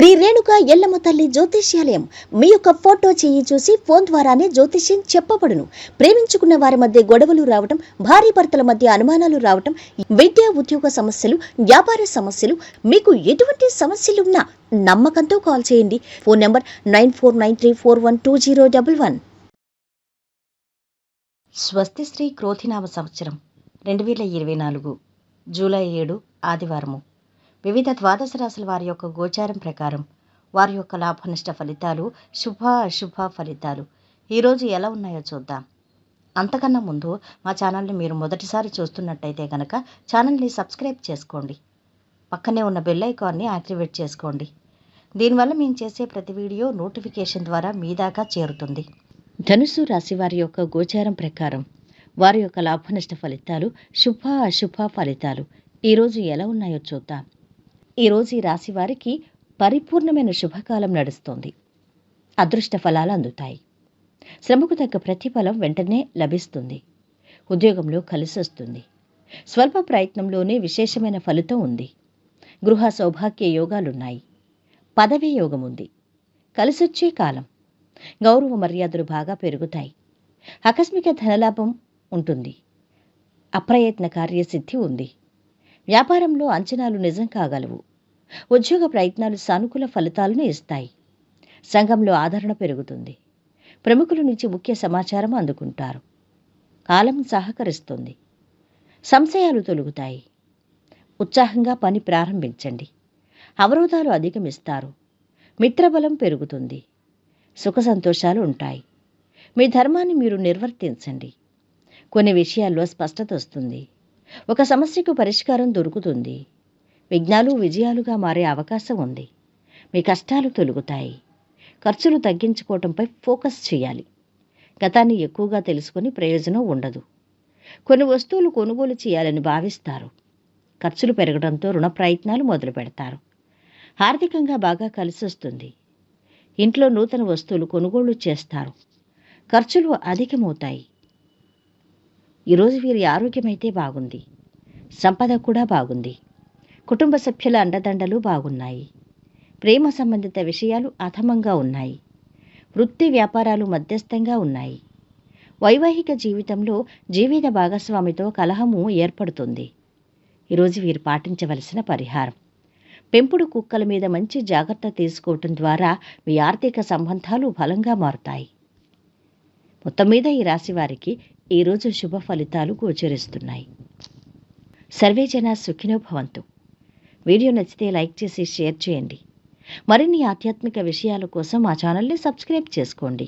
శ్రీ రేణుక ఎల్లమ్మ తల్లి జ్యోతిష్యాలయం మీ యొక్క ఫోటో చేయి చూసి ఫోన్ ద్వారానే జ్యోతిష్యం చెప్పబడును. ప్రేమించుకున్న వారి మధ్య గొడవలు రావటం, భార్య భర్తల మధ్య అనుమానాలు రావటం, విద్యా ఉద్యోగ సమస్యలు, వ్యాపార సమస్యలు, మీకు ఎటువంటి సమస్యలున్నా నమ్మకంతో కాల్ చేయండి. Phone number 9493412011. స్వస్తి శ్రీ క్రోధినామ సంవత్సరం 2024 జూలై 7 ఆదివారము. వివిధ ద్వాదశ రాశుల వారి యొక్క గోచారం ప్రకారం వారి యొక్క లాభనష్ట ఫలితాలు, శుభ అశుభ ఫలితాలు ఈరోజు ఎలా ఉన్నాయో చూద్దాం. అంతకన్నా ముందు మా ఛానల్ని మీరు మొదటిసారి చూస్తున్నట్టయితే కనుక ఛానల్ని సబ్స్క్రైబ్ చేసుకోండి. పక్కనే ఉన్న బెల్ ఐకాన్ని యాక్టివేట్ చేసుకోండి. దీనివల్ల మేము చేసే ప్రతి వీడియో నోటిఫికేషన్ ద్వారా మీ దాకా చేరుతుంది. ధనుసు రాశి వారి యొక్క గోచారం ప్రకారం వారి యొక్క లాభనష్ట ఫలితాలు, శుభ అశుభ ఫలితాలు ఈరోజు ఎలా ఉన్నాయో చూద్దాం. ఈరోజు ఈ రాశి వారికి పరిపూర్ణమైన శుభకాలం నడుస్తోంది. అదృష్ట ఫలాలు అందుతాయి. శ్రమకు తగ్గ ప్రతిఫలం వెంటనే లభిస్తుంది. ఉద్యోగంలో కలిసి వస్తుంది. స్వల్ప ప్రయత్నంలోనే విశేషమైన ఫలితం ఉంది. గృహ సౌభాగ్య యోగాలున్నాయి. పదవీ యోగం ఉంది. కలిసొచ్చే కాలం. గౌరవ మర్యాదలు బాగా పెరుగుతాయి. ఆకస్మిక ధనలాభం ఉంటుంది. అప్రయత్న కార్యసిద్ధి ఉంది. వ్యాపారంలో అంచనాలు నిజం కాగలవు. ఉద్యోగ ప్రయత్నాలు సానుకూల ఫలితాలను ఇస్తాయి. సంఘంలో ఆదరణ పెరుగుతుంది. ప్రముఖుల నుంచి ముఖ్య సమాచారం అందుకుంటారు. కాలం సహకరిస్తుంది. సంశయాలు తొలగుతాయి. ఉత్సాహంగా పని ప్రారంభించండి. అవరోధాలు అధిగమిస్తారు. మిత్రబలం పెరుగుతుంది. సుఖ సంతోషాలు ఉంటాయి. మీ ధర్మాన్ని మీరు నిర్వర్తించండి. కొన్ని విషయాల్లో స్పష్టత వస్తుంది. ఒక సమస్యకు పరిష్కారం దొరుకుతుంది. విఘ్నాలు విజయాలుగా మారే అవకాశం ఉంది. మీ కష్టాలు తొలగుతాయి. ఖర్చులు తగ్గించుకోవటంపై ఫోకస్ చేయాలి. గతాన్ని ఎక్కువగా తెలుసుకొని ప్రయోజనం ఉండదు. కొన్ని వస్తువులు కొనుగోలు చేయాలని భావిస్తారు. ఖర్చులు పెరగడంతో రుణ ప్రయత్నాలు మొదలు పెడతారు. ఆర్థికంగా బాగా కలిసి వస్తుంది. ఇంట్లో నూతన వస్తువులు కొనుగోలు చేస్తారు. ఖర్చులు అధికమవుతాయి. ఈరోజు వీరి ఆరోగ్యమైతే బాగుంది. సంపద కూడా బాగుంది. కుటుంబ సభ్యుల అండదండలు బాగున్నాయి. ప్రేమ సంబంధిత విషయాలు అధమంగా ఉన్నాయి. వృత్తి వ్యాపారాలు మధ్యస్థంగా ఉన్నాయి. వైవాహిక జీవితంలో జీవిత భాగస్వామితో కలహము ఏర్పడుతుంది. ఈరోజు వీరు పాటించవలసిన పరిహారం: పెంపుడు కుక్కల మీద మంచి జాగ్రత్త తీసుకోవటం ద్వారా మీ ఆర్థిక సంబంధాలు బలంగా మారుతాయి. మొత్తం మీద ఈ రాశి వారికి ఈరోజు శుభ ఫలితాలు గోచరిస్తున్నాయి. సర్వే జనా సుఖినో భవంతు. వీడియో నచ్చితే లైక్ చేసి షేర్ చేయండి. మరిన్ని ఆధ్యాత్మిక విషయాల కోసం మా ఛానల్ని సబ్స్క్రైబ్ చేసుకోండి.